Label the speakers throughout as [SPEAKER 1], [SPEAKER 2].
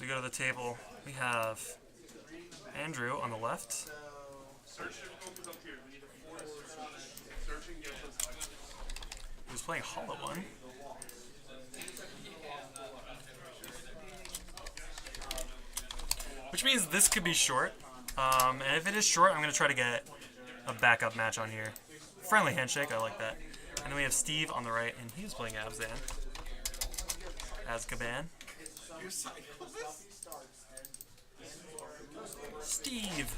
[SPEAKER 1] So we go to the table. We have Andrew on the left. Who's playing Hollow One. Which means this could be short. And if it is short, I'm going to try to get a backup match on here. Friendly handshake, I like that. And then we have Steve on the right, and he's playing Abzan. Azkaban. Steve.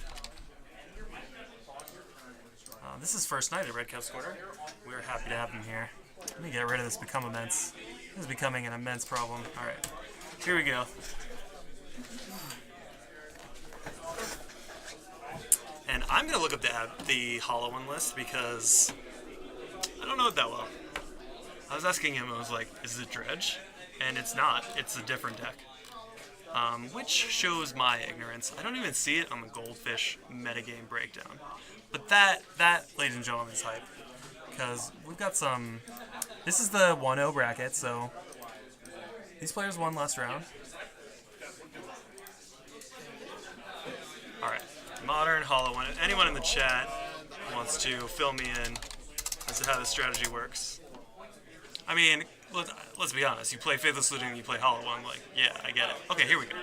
[SPEAKER 1] This is first night at Redcap Quarter. We're happy to have him here. Let me get rid of this become immense. This is becoming an immense problem. Alright, here we go. And I'm going to look up the Hollow One list because I don't know it that well. I was asking him, I was like, is it Dredge? And it's not. It's a different deck. Which shows my ignorance. I don't even see it on the Goldfish metagame breakdown. But that, ladies and gentlemen, is hype. Because we've got some... This is the 1-0 bracket, so... These players won last round. Alright. Modern, Hollow One. If anyone in the chat wants to fill me in as to how this strategy works. I mean, let's be honest. You play Faithless Looting and you play Hollow One. Like, yeah, I get it. Okay, here we go.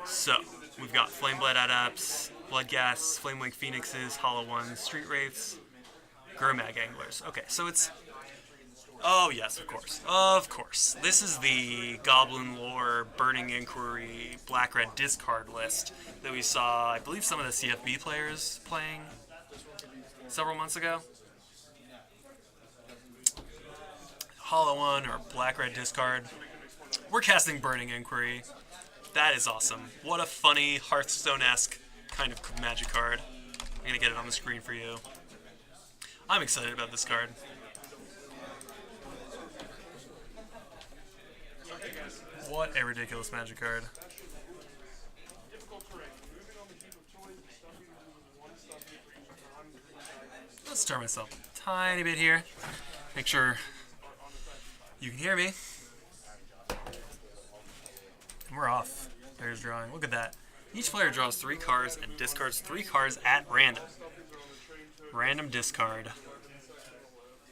[SPEAKER 1] So, we've got Flameblade Adepts, Bloodghast, Flamewake Phoenixes, Hollow Ones, Street Wraiths, Gurmag Anglers. Okay, so it's... Oh, yes, of course. Of course. This is the Goblin Lore, Burning Inquiry, Black-Red Discard list that we saw, I believe, some of the CFB players playing several months ago. Hollow One or Black-Red Discard. We're casting Burning Inquiry. That is awesome. What a funny, Hearthstone-esque kind of magic card. I'm going to get it on the screen for you. I'm excited about this card. What a ridiculous magic card. Let's turn myself a tiny bit here. Make sure you can hear me. And we're off. Player's drawing. Look at that. Each player draws 3 cards and discards 3 cards at random. Random discard.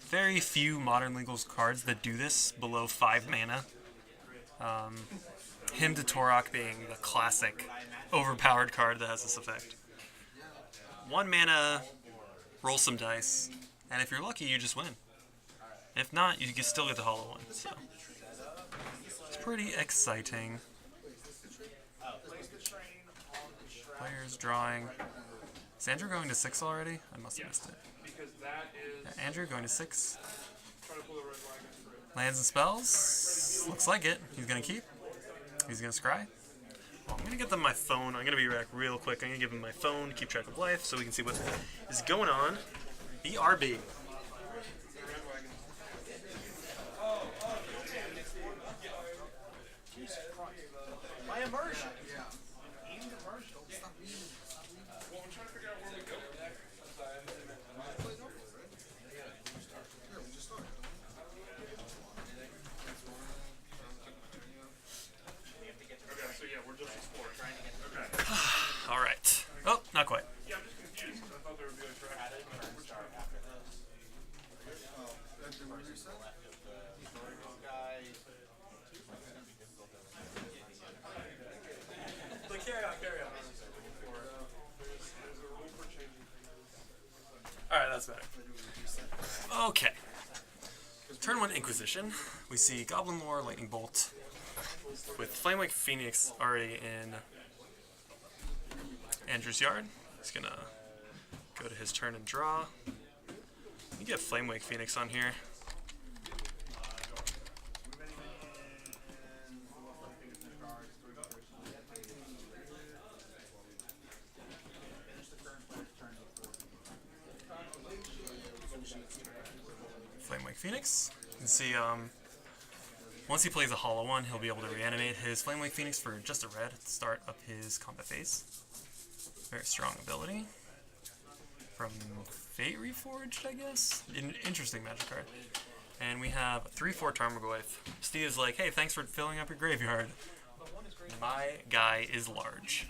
[SPEAKER 1] Very few Modern Legals cards that do this below 5 mana. Hymn to Torok being the classic overpowered card that has this effect. 1 mana, roll some dice, and if you're lucky, you just win. If not, you can still get the Hollow One. So it's pretty exciting. Players drawing. Is Andrew going to 6 already? I must have missed it. Yeah, Andrew going to 6. Lands and spells. Looks like it. He's going to keep. He's going to scry. Well, I'm going to get them my phone. I'm going to be back real quick. I'm going to give him my phone, keep track of life, so we can see what is going on. BRB.
[SPEAKER 2] My immersion.
[SPEAKER 1] All right. Oh, not quite.
[SPEAKER 2] Yeah, I'm just confused. I thought there would be a track. But carry on, carry on.
[SPEAKER 1] Alright, that's better. Okay. Turn 1 Inquisition. We see Goblin Lore, Lightning Bolt, with Flamewake Phoenix already in Andrew's yard. He's gonna go to his turn and draw. You get Flamewake Phoenix on here. Flamewake Phoenix. You can see, once he plays a Hollow One, he'll be able to reanimate his Flamewake Phoenix for just a red at the start of his combat phase. Very strong ability. From Fate Reforged, I guess? Interesting magic card. And we have 3/4 Tarmogoyf. Steve's like, hey, thanks for filling up your graveyard. My guy is large.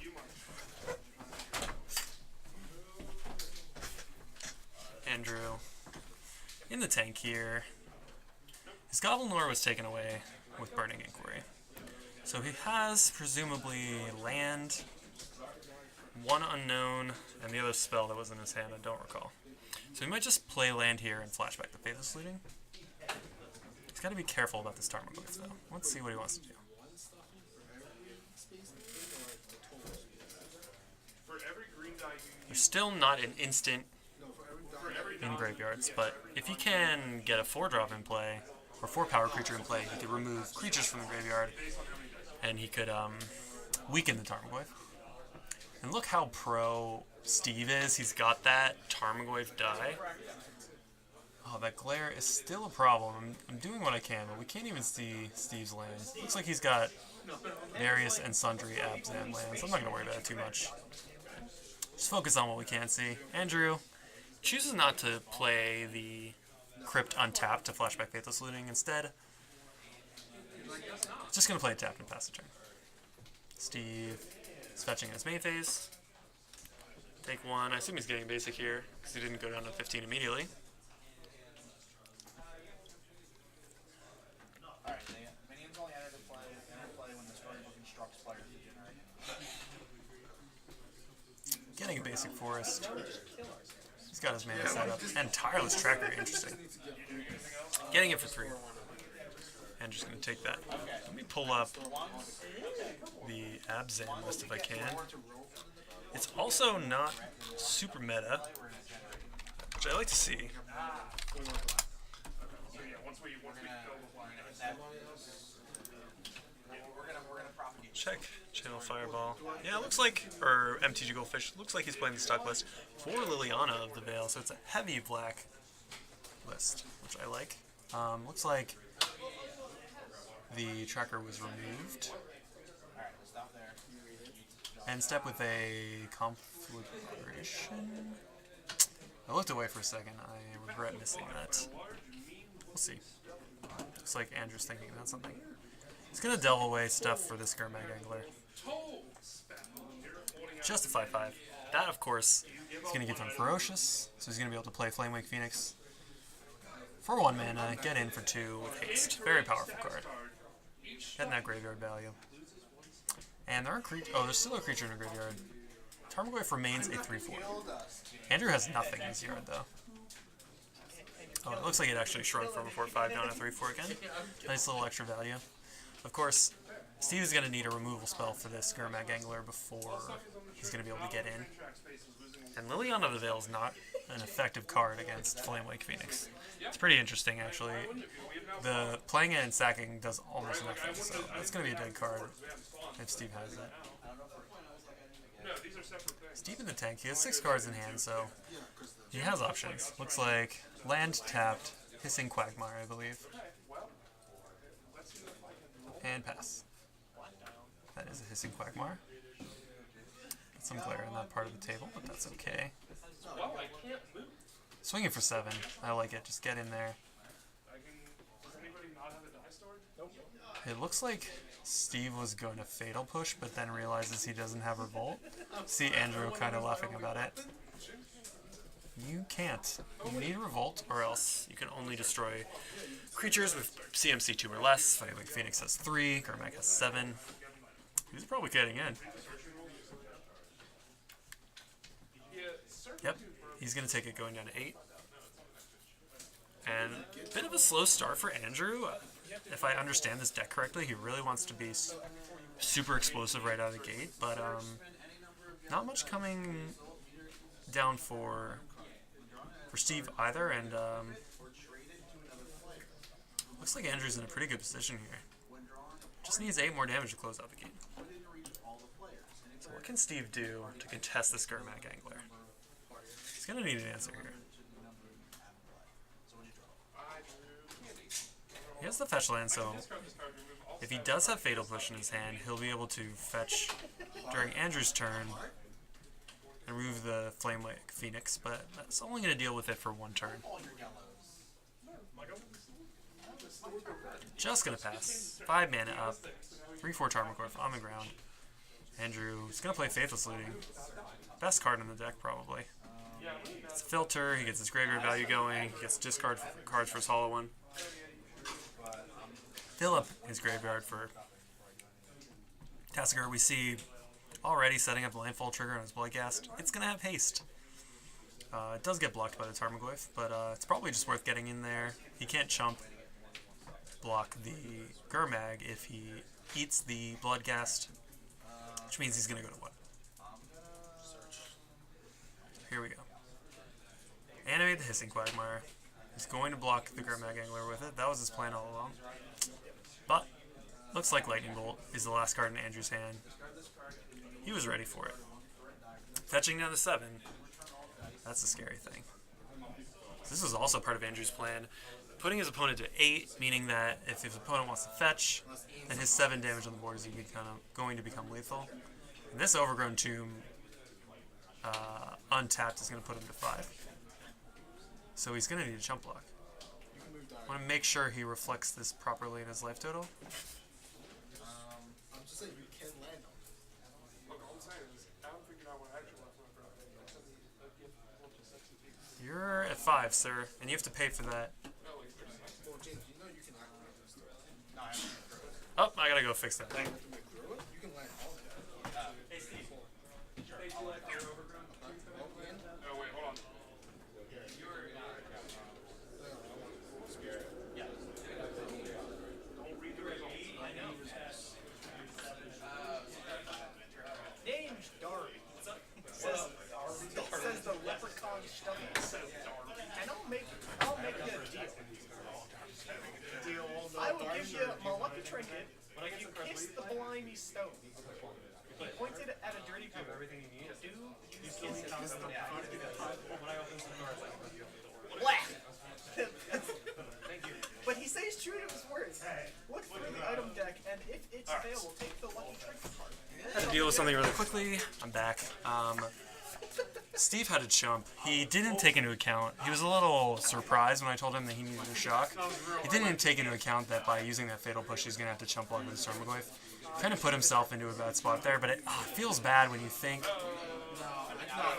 [SPEAKER 1] Andrew in the tank here. His Gobblenor was taken away with Burning Inquiry. So he has, presumably, land, one unknown, and the other spell that was in his hand I don't recall. So he might just play land here and flashback the Faithless Looting. He's got to be careful about this Tarmogoyf, though. Let's see what he wants to do. There's still not an instant in graveyards, but if he can get a 4-drop in play, or 4-power creature in play, he could remove creatures from the graveyard, and he could weaken the Tarmogoyf. And look how pro Steve is. He's got that Tarmogoyf die. Oh, that glare is still a problem. I'm doing what I can, but we can't even see Steve's lands. Looks like he's got various and sundry Abzan lands. I'm not going to worry about it too much. Just focus on what we can see. Andrew chooses not to play the Crypt untapped to flashback Faithless Looting. Instead, just going to play it tapped and pass the turn. Steve is fetching in his main phase. Take one. I assume he's getting basic here because he didn't go down to 15 immediately.
[SPEAKER 3] Alright, minions only enter play when the storybook instructs players to generate.
[SPEAKER 1] Getting a basic forest. He's got his mana set up. And Tireless Tracker, interesting. Getting it for 3. And just going to take that. Let me pull up the Abzan list if I can. It's also not super meta, which I like to see. Check Channel Fireball. Yeah, it looks like, or MTG Goldfish, looks like he's playing the stock list for Liliana of the Veil, so it's a heavy black list, which I like. Looks like the tracker was removed. And step with a conflagration. I looked away for a second. I regret missing that. We'll see. Looks like Andrew's thinking about something. He's going to delve away stuff for this Gurmag Angler. Justify 5. That, of course, is going to get him Ferocious, so he's going to be able to play Flamewake Phoenix for 1 mana, get in for 2 with haste. Very powerful card. Getting that graveyard value. And there are there's still a creature in the graveyard. Tarmogoyf remains a 3/4. Andrew has nothing in his yard, though. Oh, it looks like it actually shrunk from a 4/5 down to 3/4 again. Nice little extra value. Of course, Steve is going to need a removal spell for this Gurmag Angler before he's going to be able to get in. And Liliana of the Veil is not an effective card against Flamewake Phoenix. It's pretty interesting, actually. The playing it and sacking does almost nothing, so that's going to be a dead card if Steve has it. Steve in the tank. He has 6 cards in hand, so he has options. Looks like land tapped, Hissing Quagmire, I believe. And pass. That is a Hissing Quagmire. Some glare in that part of the table, but that's okay. Swinging for 7. I like it. Just get in there. It looks like Steve was going to Fatal Push, but then realizes he doesn't have Revolt. See Andrew kind of laughing about it. You can't. You need Revolt, or else you can only destroy creatures with CMC 2 or less. Flamewake Phoenix has 3, Gurmag has 7. He's probably getting in. Yep, he's going to take it going down to 8. And a bit of a slow start for Andrew. If I understand this deck correctly, he really wants to be super explosive right out of the gate, but not much coming down for Steve either, and looks like Andrew's in a pretty good position here. Just needs 8 more damage to close out the game. So what can Steve do to contest this Gurmag Angler? He's going to need an answer here. He has the fetch land, so if he does have Fatal Push in his hand, he'll be able to fetch during Andrew's turn and remove the Flamewake Phoenix, but that's only going to deal with it for 1 turn. Just gonna pass. 5 mana up. 3/4 Tarmogoyf on the ground. Andrew's gonna play Faithless Looting. Best card in the deck, probably. It's a filter, he gets his graveyard value going, he gets to discard cards for his hollow one. Fill up his graveyard for Tassiger. We see already setting up the Landfall trigger on his Bloodghast. It's gonna have haste. It does get blocked by the Tarmogoyf, but it's probably just worth getting in there. He can't chump block the Gurmag if he eats the Bloodghast, which means he's going to go to what? Here we go. Animate the Hissing Quagmire. He's going to block the Gurmag Angler with it. That was his plan all along. But, looks like Lightning Bolt is the last card in Andrew's hand. He was ready for it. Fetching down to 7. That's the scary thing. This is also part of Andrew's plan. Putting his opponent to 8, meaning that if his opponent wants to fetch, then his 7 damage on the board is going to become lethal. And this Overgrown Tomb, untapped, is going to put him to 5. So he's going to need a chump block. I want to make sure he reflects this properly in his life total.
[SPEAKER 4] I'm just saying you can land on it.
[SPEAKER 2] Look, all I'm saying is, I don't figure out what actual left my brother.
[SPEAKER 1] You're at 5, sir, and you have to pay for that.
[SPEAKER 4] Well, James, you know you can activate this stuff.
[SPEAKER 3] No, I haven't been through it.
[SPEAKER 1] Oh, I gotta go fix that thing.
[SPEAKER 4] You can make through it. You can land all of it.
[SPEAKER 2] Hey, Steve. Hey, you like your overgrown? No, wait, hold on. Don't read the results. I know.
[SPEAKER 3] Name's Darby. Says the leprechaun stuff. And I'll make you a deal. I will give you my lucky trinket if you kiss the blimey stone. He pointed at a dirty pool. Do you kiss it? Laugh. But he says true to his words. Look through the item deck, and if it's available, take the lucky trinket card.
[SPEAKER 1] Had to deal with something really quickly. I'm back. Steve had a chump. He didn't take into account, he was a little surprised when I told him that he needed a shock. He didn't take into account that by using that Fatal Push, he's going to have to chump block with his Tarmogoyf. Kind of put himself into a bad spot there, but it feels bad when you think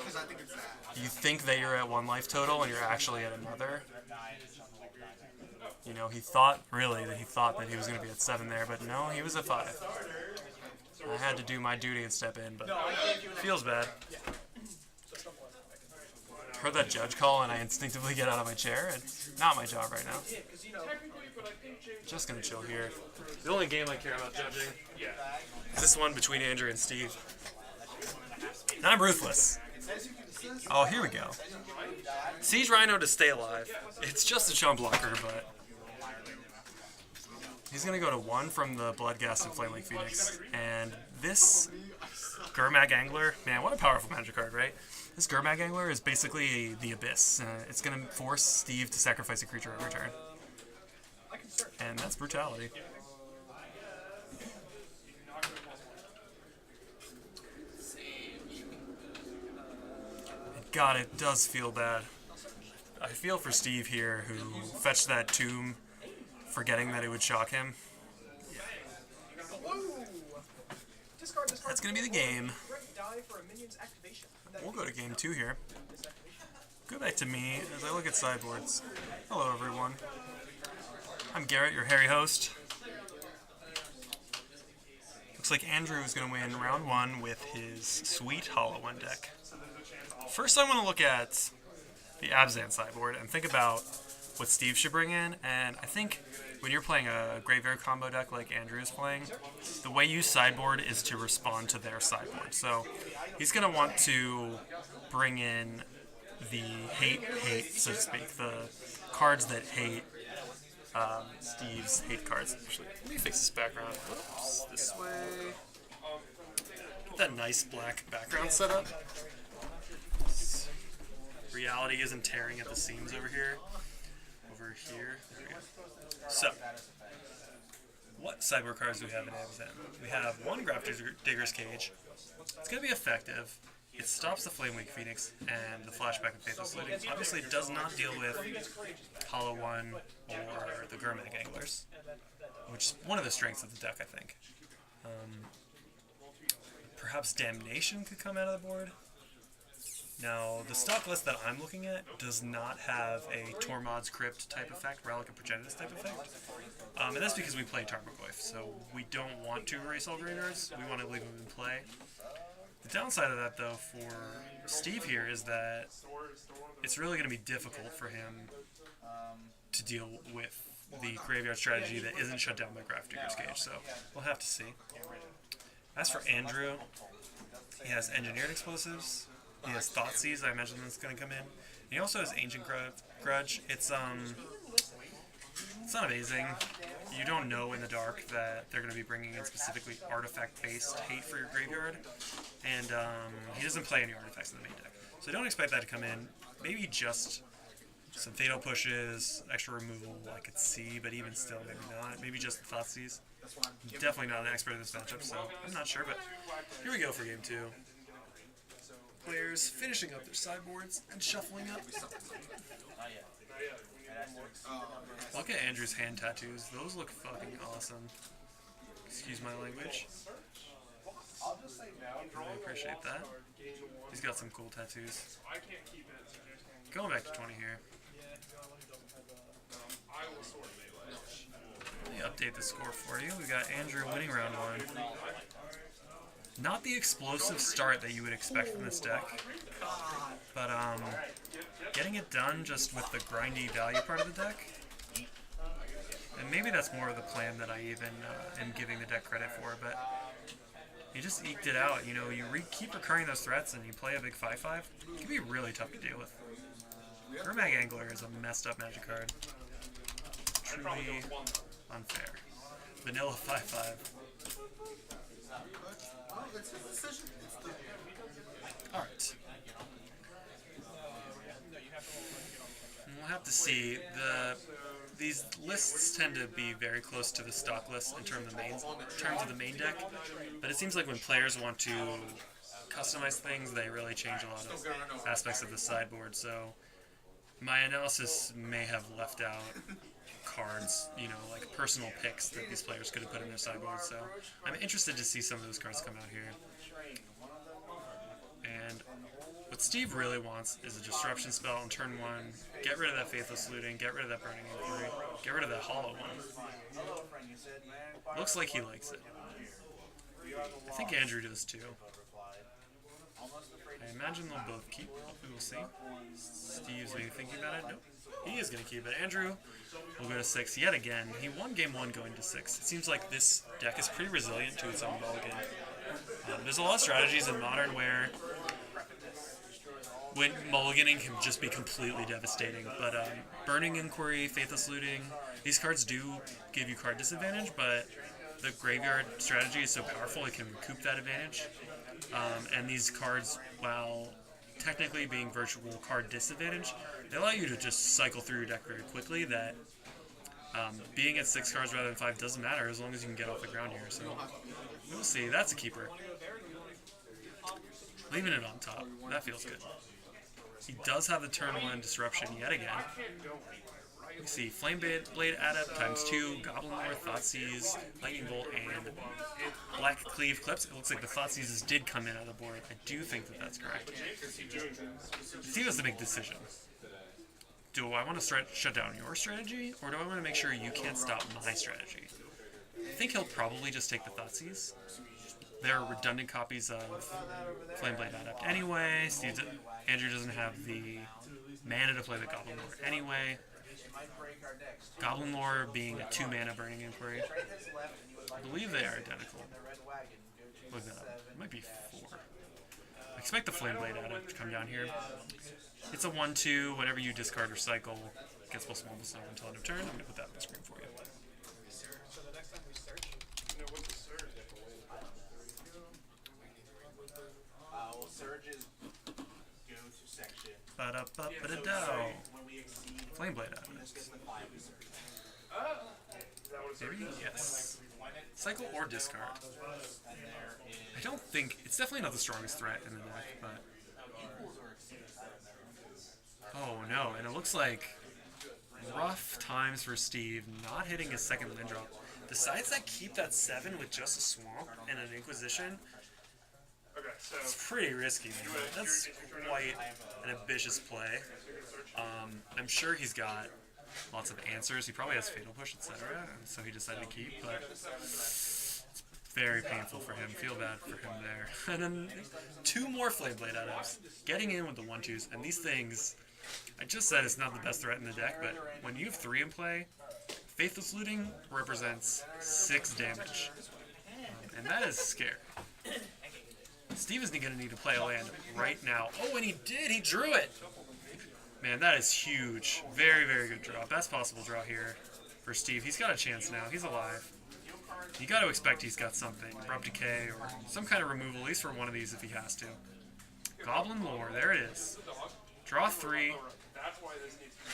[SPEAKER 4] Because I think it's that.
[SPEAKER 1] you think that you're at 1 life total and you're actually at another. You know, he thought that he was going to be at 7 there, but no, he was at 5. I had to do my duty and step in, but feels bad. Heard that judge call and I instinctively get out of my chair, and not my job right now. Just gonna chill here. The only game I care about judging is this one between Andrew and Steve. And I'm ruthless. Oh, here we go. Siege Rhino to stay alive. It's just a chump blocker, but he's gonna go to 1 from the Bloodghast and Flaming Phoenix. And this Gurmag Angler, man, what a powerful magic card, right? This Gurmag Angler is basically the Abyss. It's going to force Steve to sacrifice a creature every turn. And that's brutality. And God, it does feel bad. I feel for Steve here, who fetched that tomb, forgetting that it would shock him. That's going to be the game. We'll go to game 2 here. Go back to me as I look at sideboards. Hello, everyone. I'm Garrett, your hairy host. Looks like Andrew is going to win round 1 with his sweet Hollow One deck. First, I want to look at the Abzan sideboard and think about what Steve should bring in. And I think when you're playing a graveyard combo deck like Andrew is playing, the way you sideboard is to respond to their sideboard. So he's going to want to bring in the hate, so to speak, the cards that hate Steve's hate cards. Actually, let me fix this background. Whoops, this way. Get that nice black background set up. Reality isn't tearing at the seams over here. Over here. There we go. So, what sideboard cards do we have in Abzan? We have 1 Grafdigger's Cage. It's going to be effective. it stops the Flame Wake Phoenix and the flashback of Faithless Looting. Obviously, it does not deal with Hollow One or the Gurmag Anglers, which is one of the strengths of the deck, I think. Perhaps Damnation could come out of the board. Now, the stock list that I'm looking at does not have a Tormod's Crypt type effect, Relic of Progenitus type effect. And that's because we play Tarmogoyf, so we don't want to erase all graveyards, we want to leave them in play. The downside of that, though, for Steve here is that it's really going to be difficult for him to deal with the graveyard strategy that isn't shut down by Grafdigger's Cage, so we'll have to see. As for Andrew, he has Engineered Explosives. He has Thoughtseize, I imagine that's going to come in. And he also has Ancient Grudge. It's not amazing. You don't know in the dark that they're going to be bringing in specifically artifact-based hate for your graveyard. And he doesn't play any artifacts in the main deck. So don't expect that to come in. Maybe just some Fatal Pushes, extra removal I could see, but even still, maybe not. Maybe just the Thoughtseize. I'm definitely not an expert in this matchup, so I'm not sure, but here we go for game 2. Players finishing up their sideboards and shuffling up. Look at Andrew's hand tattoos. Those look fucking awesome. Excuse my language. I appreciate that. He's got some cool tattoos. Going back to 20 here. Let me update the score for you. We got Andrew winning round 1. Not the explosive start that you would expect from this deck, but getting it done just with the grindy value part of the deck. And maybe that's more of the plan that I even am giving the deck credit for, but you just eked it out. You know, you keep recurring those threats and you play a big 5/5. It can be really tough to deal with. Gurmag Angler is a messed up Magic card. Truly unfair. Vanilla 5/5. Alright. We'll have to see. These lists tend to be very close to the stock list in terms of the main deck, but it seems like when players want to customize things, they really change a lot of aspects of the sideboard, so my analysis may have left out cards, you know, like personal picks that these players could have put in their sideboard, so I'm interested to see some of those cards come out here. And what Steve really wants is a Disruption spell on turn 1, get rid of that Faithless Looting, get rid of that Burning Inquiry, get rid of that Hollow One. Looks like he likes it. I think Andrew does too. I imagine they'll both keep. We will see. Steve's maybe thinking about it. Nope. He is going to keep it. Andrew will go to 6 yet again. He won game 1 going to 6. It seems like this deck is pretty resilient to its own mulligan. There's a lot of strategies in Modern where when mulliganing can just be completely devastating, but Burning Inquiry, Faithless Looting, these cards do give you card disadvantage, but the graveyard strategy is so powerful it can recoup that advantage. And these cards, while technically being virtual card disadvantage, they allow you to just cycle through your deck very quickly, that being at 6 cards rather than 5 doesn't matter as long as you can get off the ground here, so we'll see. That's a keeper. Leaving it on top. That feels good. He does have the turn 1 disruption yet again. You see Flame Blade Adept ×2, Goblin Lore, Thoughtseize, Lightning Bolt, and Black Cleave Clips. It looks like the Thoughtseizes did come in on the board. I do think that that's correct. Steve has to make a decision. Do I want to shut down your strategy, or do I want to make sure you can't stop my strategy? I think he'll probably just take the Thoughtseize. They're redundant copies of Flameblade Adept anyway. Andrew doesn't have the mana to play the Goblin Lore anyway. Goblin Lore being a 2-mana Burning Inquiry. I believe they are identical. Look that up. It might be 4. I expect the Flameblade Adept to come down here. It's a 1/2. Whenever you discard or cycle, it gets +1/+0 until end of turn. I'm going to put that on the screen for you.
[SPEAKER 3] So the next time we search,
[SPEAKER 4] Surge is go to section.
[SPEAKER 1] Ba-da-ba-ba-da-dow. Flameblade Adept. Maybe? Yes. Cycle or discard. I don't think it's definitely not the strongest threat in the deck, but oh no, and it looks like rough times for Steve, not hitting his second land drop. Besides that, keep that 7 with just a swamp and an Inquisition.
[SPEAKER 2] Okay, so
[SPEAKER 1] It's pretty risky, man. That's quite an ambitious play. I'm sure he's got lots of answers. He probably has Fatal Push, etc. So he decided to keep, but it's very painful for him. Feel bad for him there. And then 2 more Flameblade Adepts, getting in with the 1/2s, and these things, I just said it's not the best threat in the deck, but when you have 3 in play, Faithless Looting represents 6 damage. And that is scary. Steve is going to need to play a land right now. Oh, and he did! He drew it! Man, that is huge. Very, very good draw. Best possible draw here for Steve. He's got a chance now. He's alive. You got to expect he's got something. Abrupt Decay or some kind of removal, at least for one of these if he has to. Goblin Lore. There it is. Draw 3.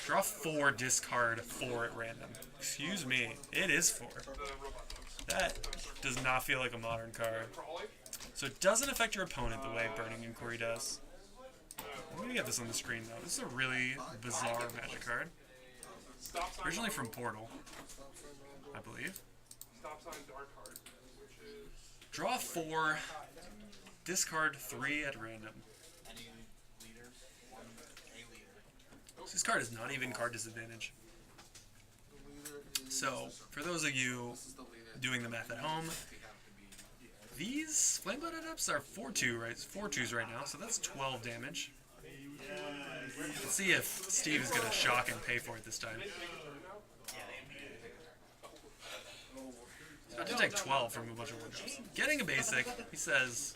[SPEAKER 1] Draw 4, discard 4 at random. Excuse me. It is 4. That does not feel like a modern card. So it doesn't affect your opponent the way Burning Inquiry does. I'm going to get this on the screen though. This is a really bizarre Magic card. Originally from Portal, I believe. Draw 4, discard 3 at random. This card is not even card disadvantage. So, for those of you doing the math at home, these Flameblood Adepts are 4/2, right? 4/2s right now, so that's 12 damage. Let's see if Steve is going to shock and pay for it this time. He's about to take 12 from a bunch of 1-drops. Getting a basic, he says,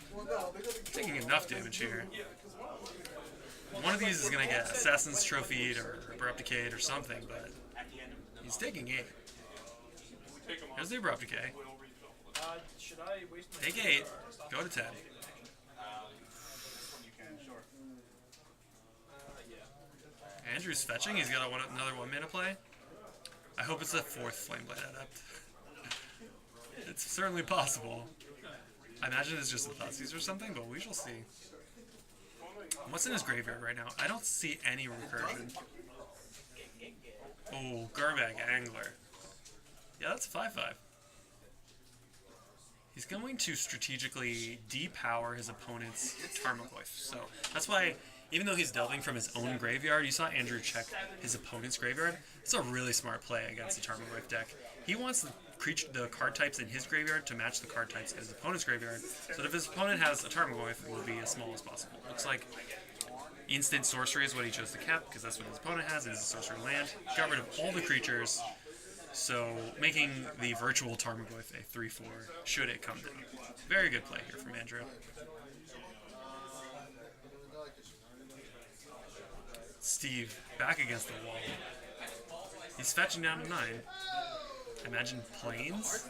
[SPEAKER 1] taking enough damage here. One of these is going to get Assassin's Trophied or Abrupt Decayed or something, but he's taking 8. Here's the Abrupt Decay.
[SPEAKER 3] Should I waste my
[SPEAKER 1] Take 8, go to 10. Andrew's fetching, he's got another 1 mana play. I hope it's the 4th Flameblade Adept. It's certainly possible. I imagine it's just a Thoughtseize or something, but we shall see. What's in his graveyard right now? I don't see any recursion. Oh, Garbag Angler. Yeah, that's 5/5. He's going to strategically depower his opponent's Tarmogoyf. So that's why, even though he's delving from his own graveyard, you saw Andrew check his opponent's graveyard. It's a really smart play against the Tarmogoyf deck. He wants the card types in his graveyard to match the card types in his opponent's graveyard. So that if his opponent has a Tarmogoyf, it will be as small as possible. Looks like instant sorcery is what he chose to cap, because that's what his opponent has. It's a sorcery land. Got rid of all the creatures. So, making the virtual Tarmogoyf a 3/4 should it come down. Very good play here from Andrew. Steve, back against the wall. He's fetching down to 9. Imagine Plains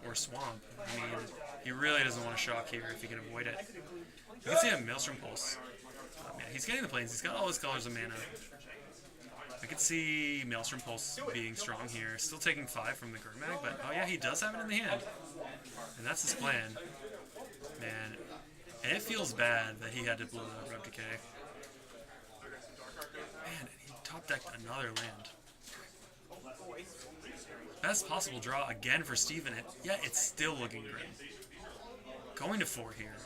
[SPEAKER 1] or Swamp. I mean, he really doesn't want to shock here if he can avoid it. You can see a Maelstrom Pulse. Oh, man, he's getting the Plains. He's got all his colors of mana. I could see Maelstrom Pulse being strong here. Still taking 5 from the Gurmag, but oh yeah, he does have it in the hand. And that's his plan. Man, and it feels bad that he had to blow the Abrupt Decay. Man, and he top-decked another land. Best possible draw again for Steven, yet it's still looking grim. Going to 4 here.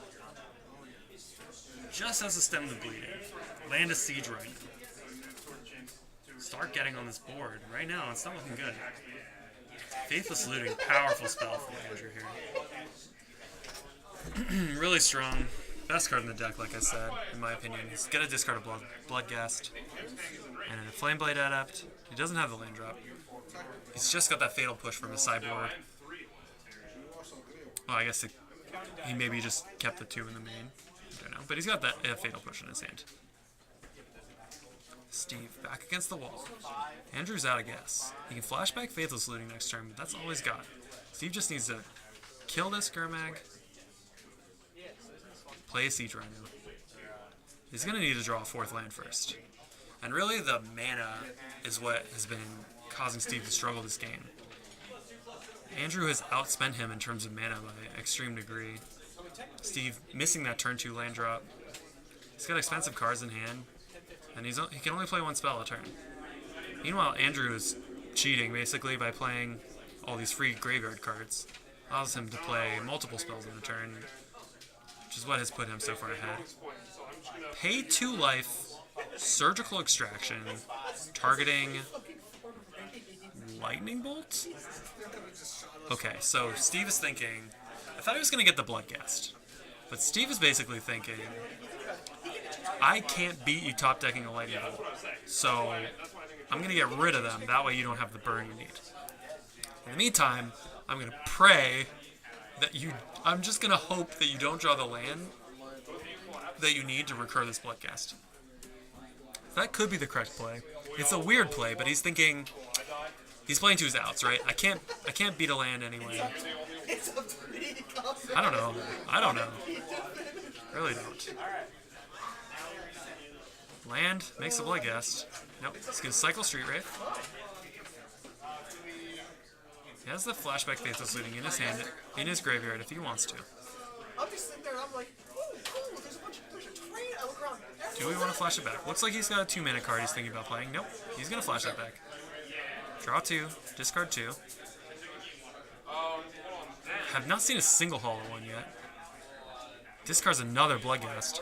[SPEAKER 1] Just as a stem the bleeding. Land a Siege right now. Start getting on this board. Right now, it's not looking good. Faithless Looting, powerful spell from Andrew here. Really strong. Best card in the deck, like I said, in my opinion. He's gonna discard a Bloodghast and a Flameblade Adept. He doesn't have the land drop. He's just got that Fatal Push from his sideboard. Well, I guess he maybe just kept the 2 in the main. I don't know. But he's got that Fatal Push in his hand. Steve, back against the wall. Andrew's out of gas. He can flashback Faithless Looting next turn, but that's all he's got. Steve just needs to kill this Gurmag, play a Siege Rhino. He's going to need to draw a 4th land first. And really, the mana is what has been causing Steve to struggle this game. Andrew has outspent him in terms of mana by an extreme degree. Steve missing that turn 2 land drop. He's got expensive cards in hand, and he can only play one spell a turn. Meanwhile, Andrew is cheating basically by playing all these free graveyard cards. Allows him to play multiple spells in a turn, which is what has put him so far ahead. Pay 2 life, surgical extraction, targeting lightning bolt? Okay, so Steve is thinking, I thought he was going to get the Bloodghast, but Steve is basically thinking, I can't beat you top decking a lightning bolt, so I'm going to get rid of them, that way you don't have the burn you need. In the meantime, I'm going to pray that I'm just going to hope that you don't draw the land that you need to recur this Bloodghast. That could be the correct play. It's a weird play, but he's thinking, he's playing to his outs, right? I can't beat a land anyway. I don't know. I really don't. Land makes a Bloodghast. Nope, he's going to cycle Street Wraith. He has the flashback Faithless Looting in his hand, in his graveyard if he wants to.
[SPEAKER 3] I'm just sitting there, I'm like, ooh, cool, there's a train. I look around.
[SPEAKER 1] Do we want to flash it back? Looks like he's got a 2-mana card he's thinking about playing. Nope, he's going to flash that back. Draw 2, discard 2. Have not seen a single hollow one yet. Discards another Bloodghast.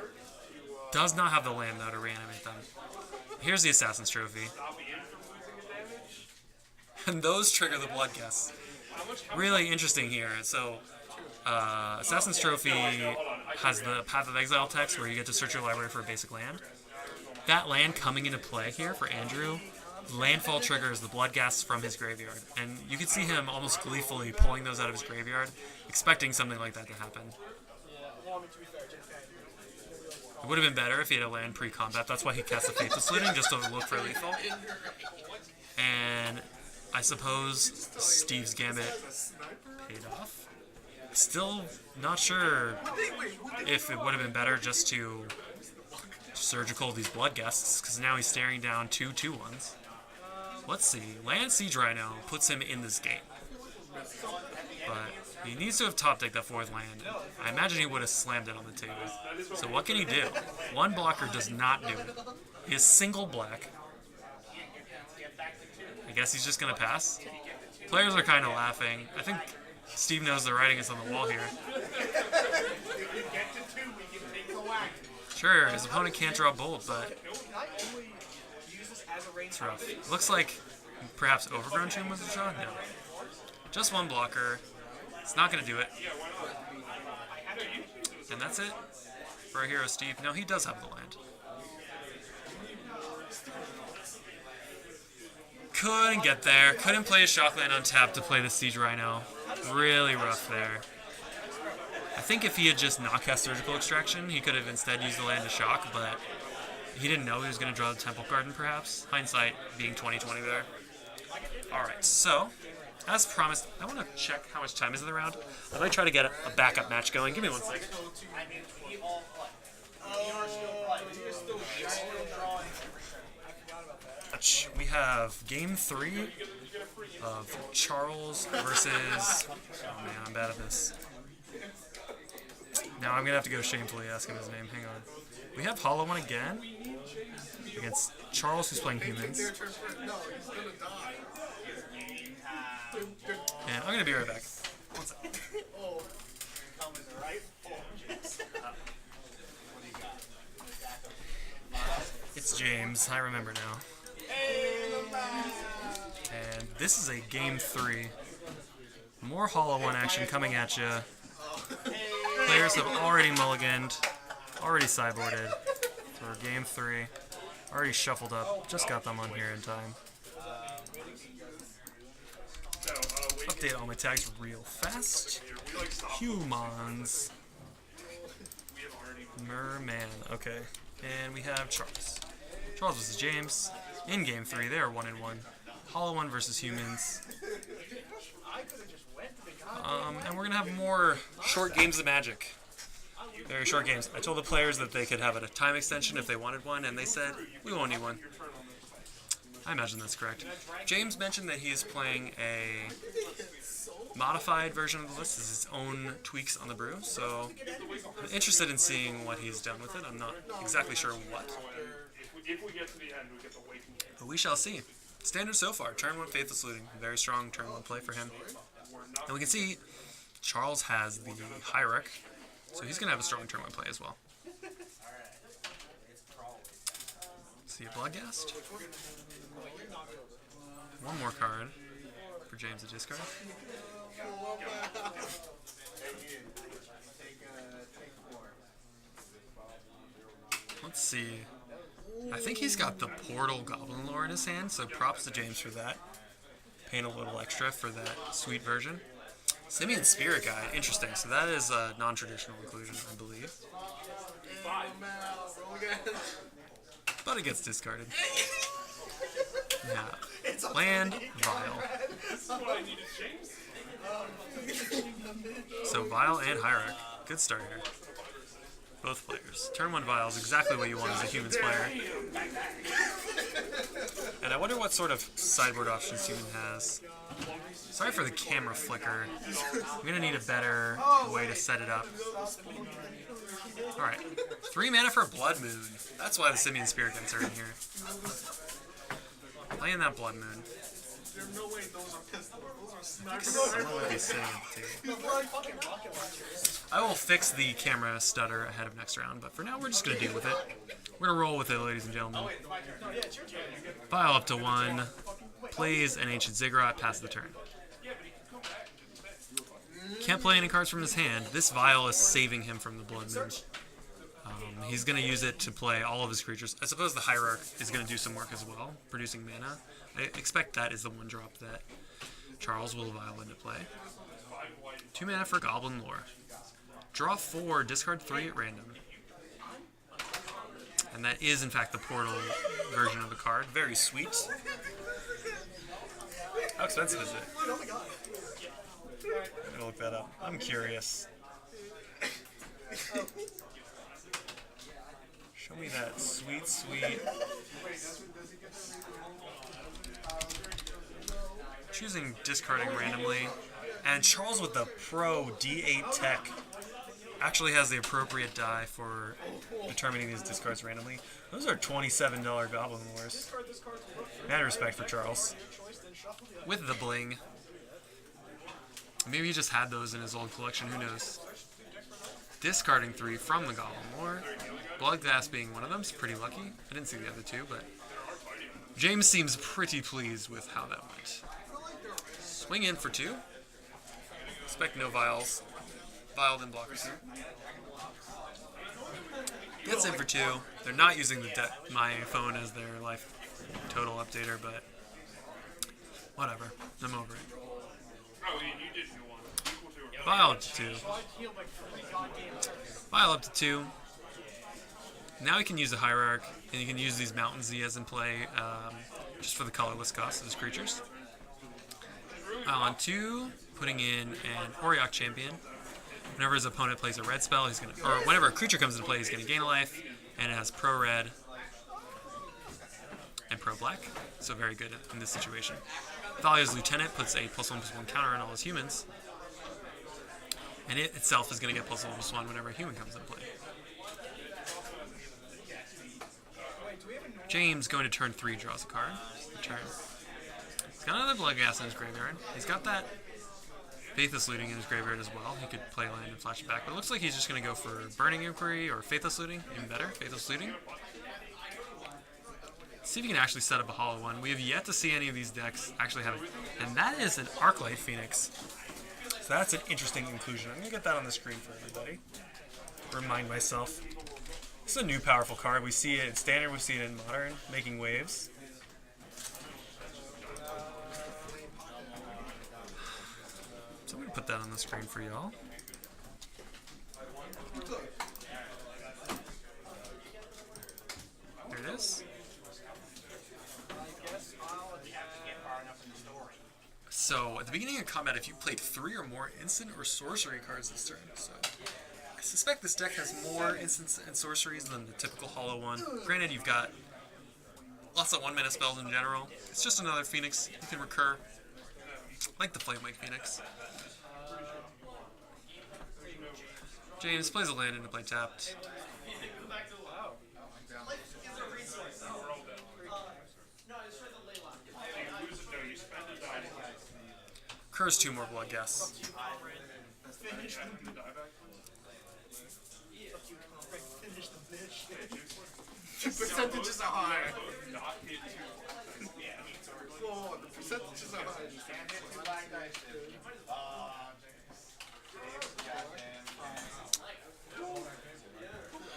[SPEAKER 1] Does not have the land though to reanimate them. Here's the Assassin's Trophy. And those trigger the Bloodghasts. Really interesting here. So, Assassin's Trophy has the Path of Exile text where you get to search your library for a basic land. That land coming into play here for Andrew, landfall triggers the Bloodghasts from his graveyard. And you can see him almost gleefully pulling those out of his graveyard, expecting something like that to happen. It would have been better if he had a land pre-combat. That's why he cast the Faithless Looting, just to look for lethal. And I suppose Steve's Gambit paid off. Still not sure if it would have been better just to surgical these Bloodghasts, because now he's staring down 2 2/1s. Let's see. Land Siege Rhino puts him in this game. But he needs to have top decked that 4th land. I imagine he would have slammed it on the table. So what can he do? One blocker does not do it. He is single black. I guess he's just going to pass. Players are kind of laughing. I think Steve knows the writing is on the wall here. Sure, his opponent can't draw bold, but it's rough. Looks like perhaps Overgrown Tomb was the draw? No. Just one blocker. It's not going to do it. And that's it for our hero Steve. No, he does have the land. Couldn't get there. Couldn't play a Shockland on tap to play the Siege Rhino. Really rough there. I think if he had just not cast Surgical Extraction, he could have instead used the land to shock, but he didn't know he was going to draw the Temple Garden, perhaps. Hindsight being 20/20 there. Alright, so, as promised, I want to check how much time is in the round. I might try to get a backup match going. Give me 1 second. We have game 3 of Charles versus... Oh man, I'm bad at this. Now I'm going to have to go shamefully ask him his name. Hang on. We have Hollow One again against Charles, who's playing humans. And I'm going to be right back. 1 second. It's James. I remember now. And this is a game 3. More Hollow One action coming at you. Players have already mulliganed, already sideboarded for game 3. Already shuffled up. Just got them on here in time. Update all my tags real fast. Humans. Merman. Okay. And we have Charles. Charles versus James. In game 3, they are 1-1. Hollow One versus humans. And we're going to have more short games of Magic. Very short games. I told the players that they could have a time extension if they wanted one, and they said, we won't need one. I imagine that's correct. James mentioned that he is playing a modified version of the list is his own tweaks on the brew, so I'm interested in seeing what he's done with it. I'm not exactly sure what,
[SPEAKER 2] If we get to the end, we get the wake.
[SPEAKER 1] but we shall see. Standard so far, turn 1 Faithless Looting, very strong turn 1 play for him. And we can see Charles has the Hierarch, so he's going to have a strong turn 1 play as well. See a Bloodghast. One more card for James to discard. Let's see. I think he's got the Portal Goblin Lore in his hand, so props to James for that. Paying a little extra for that sweet version. Simian Spirit Guide, interesting. So that is a non-traditional inclusion, I believe. But it gets discarded. Yeah. Land, Vial.
[SPEAKER 2] This is what I needed, James.
[SPEAKER 1] So Vial and Hierarch. Good start here. Both players. Turn 1 Vial is exactly what you want as a humans player. And I wonder what sort of sideboard options Human has. Sorry for the camera flicker. I'm going to need a better way to set it up. Alright. 3 mana for Blood Moon. That's why the Simian Spirit Guides are in here. Playing that Blood Moon.
[SPEAKER 4] There's no way those are pistols. Those are
[SPEAKER 1] Someone would be sitting at the table. I will fix the camera stutter ahead of next round, but for now we're just going to deal with it. We're going to roll with it, ladies and gentlemen. File up to 1. Plays an Ancient Ziggurat, passes the turn. Can't play any cards from his hand. This Vial is saving him from the Blood Moon. He's going to use it to play all of his creatures. I suppose the Hierarch is going to do some work as well, producing mana. I expect that is the 1 drop that Charles will Vial into play. 2 mana for Goblin Lore. Draw 4, discard 3 at random. And that is, in fact, the Portal version of the card. Very sweet. How expensive is it? I'm gonna look that up. I'm curious. Show me that sweet, sweet. Choosing discarding randomly. And Charles with the Pro D8 tech actually has the appropriate die for determining these discards randomly. Those are $27 Goblin Wars. Mad respect for Charles. With the bling. Maybe he just had those in his old collection, who knows. Discarding 3 from the Goblin Lore. Bloodghast being one of them is pretty lucky. I didn't see the other 2, but James seems pretty pleased with how that went. Swing in for 2. Expect no Vials. Vialed in blockers here. Gets in for 2. They're not using my phone as their life total updater, but whatever. I'm over it.
[SPEAKER 2] Oh, you did do one. Equal to it.
[SPEAKER 1] Vial up to 2. Vial up to 2. Now he can use the Hierarch, and he can use these mountains he has in play just for the colorless cost of his creatures. Vial on 2, putting in an Auriok Champion. Whenever his opponent plays a red spell, he's gonna, or whenever a creature comes into play, he's gonna gain a life, and it has pro red and pro black, so very good in this situation. Thalia's Lieutenant puts a +1/+1 counter on all his humans, and it itself is gonna get +1/+1 whenever a human comes into play. James, going to turn 3, draws a card. Return. He's got another Bloodghast in his graveyard. He's got that Faithless Looting in his graveyard as well. He could play land and flash it back, but it looks like he's just going to go for Burning Inquiry or Faithless Looting. Even better, Faithless Looting. See if we can actually set up a hollow one. We have yet to see any of these decks actually have it. And that is an Arclight Phoenix. So that's an interesting inclusion. I'm going to get that on the screen for everybody. Remind myself. This is a new powerful card. We see it in Standard, we see it in Modern, making waves. So I'm going to put that on the screen for y'all. There it is. So, at the beginning of combat, if you played 3 or more instant or sorcery cards this turn, so I suspect this deck has more instants and sorceries than the typical hollow one. Granted, you've got lots of 1-mana spells in general. It's just another Phoenix. You can recur, like the Flamewake Phoenix. James plays a land into play tapped. Curse 2 more blood guests.
[SPEAKER 3] Finish the fish.
[SPEAKER 4] Percentages are high. Oh, the percentages are high.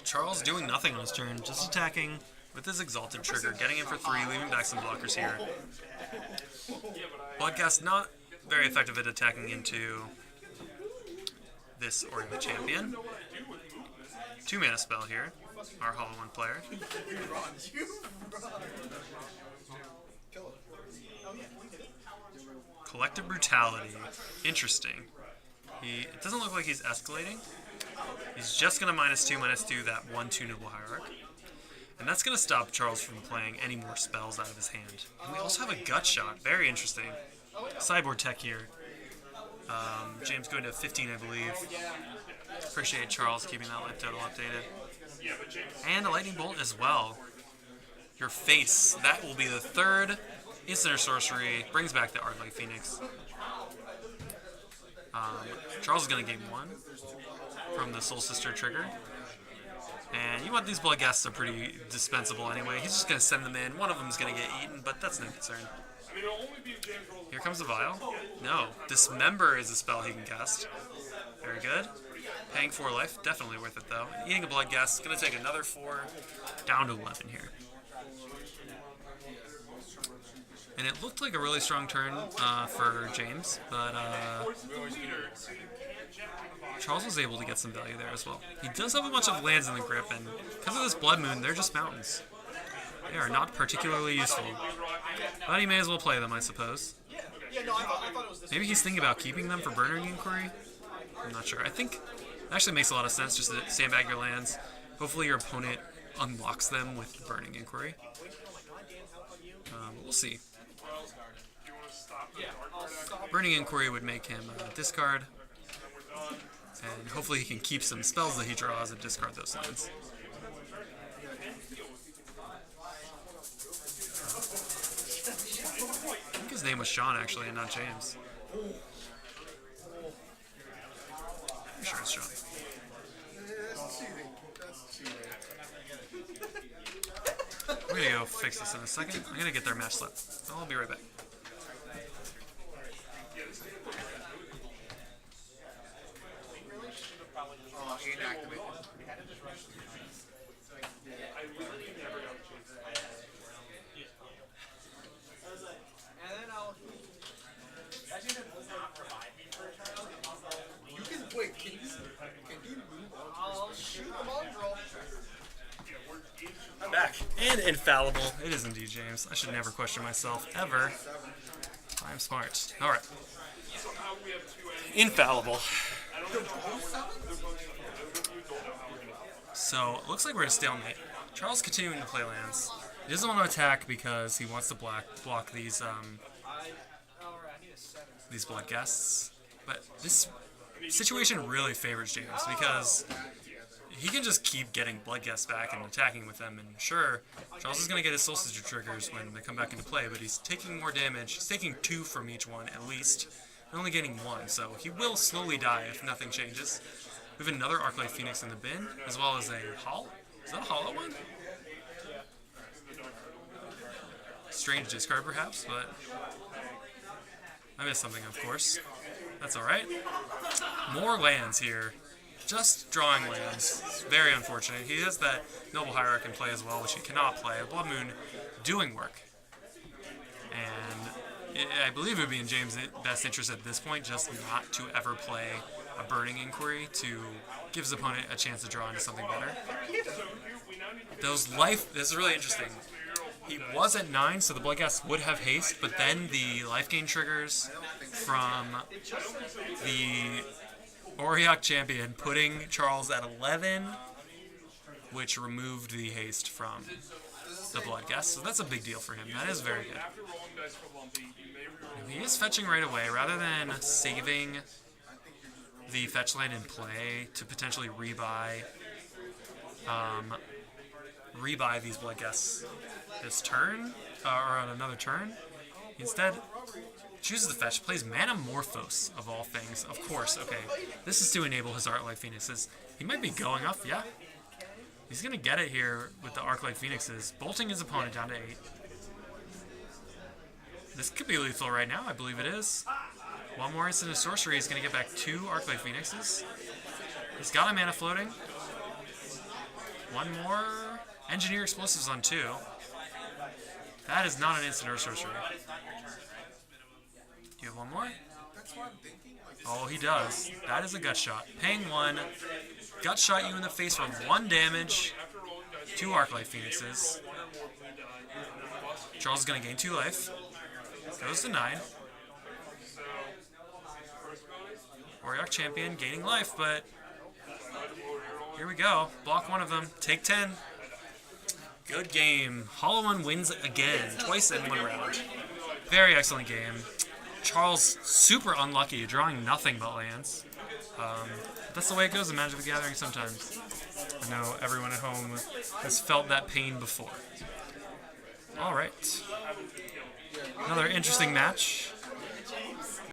[SPEAKER 1] Charles doing nothing on his turn, just attacking with his Exalted trigger, getting in for 3, leaving back some blockers here. Bloodcast not very effective at attacking into this Ornament Champion. 2 mana spell here, our Hollow One player. Collective Brutality. Interesting. It doesn't look like he's escalating. He's just going to -2/-2 that 1/2 Noble Hierarch. And that's going to stop Charles from playing any more spells out of his hand. And we also have a Gut Shot. Very interesting. Sideboard tech here. James going to 15, I believe. Appreciate Charles keeping that life total updated. And a Lightning Bolt as well. Your face. That will be the 3rd instant or sorcery. Brings back the Arclight Phoenix. Charles is going to gain 1 from the Soul Sister trigger. And you want these blood guests are pretty dispensable anyway. He's just going to send them in. One of them is going to get eaten, but that's no concern. Here comes the Vial. No. Dismember is a spell he can cast. Very good. Paying 4 life. Definitely worth it, though. Eating a blood guest. Going to take another 4. Down to 11 here. And it looked like a really strong turn for James, but Charles was able to get some value there as well. He does have a bunch of lands in the grip, and because of this Blood Moon, they're just mountains. They are not particularly useful, but he may as well play them, I suppose. Maybe he's thinking about keeping them for Burning Inquiry? I'm not sure. I think it actually makes a lot of sense just to sandbag your lands. Hopefully your opponent unlocks them with Burning Inquiry. We'll see. Burning Inquiry would make him discard, and hopefully he can keep some spells that he draws and discard those lands. I think his name was Sean, actually, and not James. I'm sure it's Sean.
[SPEAKER 4] That's cheating. That's cheating.
[SPEAKER 1] I'm gonna go fix this in a second. I'm gonna get their match slip. I'll be right back.
[SPEAKER 4] Oh, inactivated. You can wait. Can you move on?
[SPEAKER 3] I'll shoot them all, bro.
[SPEAKER 1] I'm back. And infallible. It is indeed James. I should never question myself, ever. I'm smart. Alright. Infallible. So, it looks like we're at a stalemate. Charles continuing to play lands. He doesn't want to attack because he wants to block these blood guests. But this situation really favors James because he can just keep getting blood guests back and attacking with them. And sure, Charles is going to get his Soul Sister triggers when they come back into play, but he's taking more damage. He's taking 2 from each one at least, and only getting 1. So he will slowly die if nothing changes. We have another Arclight Phoenix in the bin, as well as a Hall. Is that a Hollow one? Strange discard, perhaps, but I missed something, of course. That's alright. More lands here. Just drawing lands. It's very unfortunate. He has that Noble Hierarch in play as well, which he cannot play. A Blood Moon doing work. And I believe it would be in James' best interest at this point just not to ever play a Burning Inquiry to give his opponent a chance to draw into something better. Those life... This is really interesting. He was at 9, so the Bloodcast would have haste, but then the life gain triggers from the Auriok Champion putting Charles at 11, which removed the haste from the Bloodcast. So that's a big deal for him. That is very good. He is fetching right away rather than saving the fetch land in play to potentially rebuy these Blood Guests this turn, or on another turn. Instead, chooses the fetch, plays Manamorphose, of all things. Of course, okay. This is to enable his Arclight Phoenixes. He might be going up, yeah. He's going to get it here with the Arclight Phoenixes, bolting his opponent down to 8. This could be lethal right now, I believe it is. One more instant of sorcery, he's going to get back 2 Arclight Phoenixes. He's got a mana floating. One more. Engineer Explosives on 2. That is not an instant or sorcery. Do you have one more? Oh, he does. That is a gut shot. Paying 1. Gut shot you in the face for 1 damage. 2 Arclight Phoenixes. Charles is going to gain 2 life. Goes to 9. Warrior Champion gaining life, but here we go. Block 1 of them. Take 10. Good game. Hollow One wins again. Twice in 1 round. Very excellent game. Charles super unlucky, drawing nothing but lands. That's the way it goes in Magic the Gathering sometimes. I know everyone at home has felt that pain before. Alright. Another interesting match.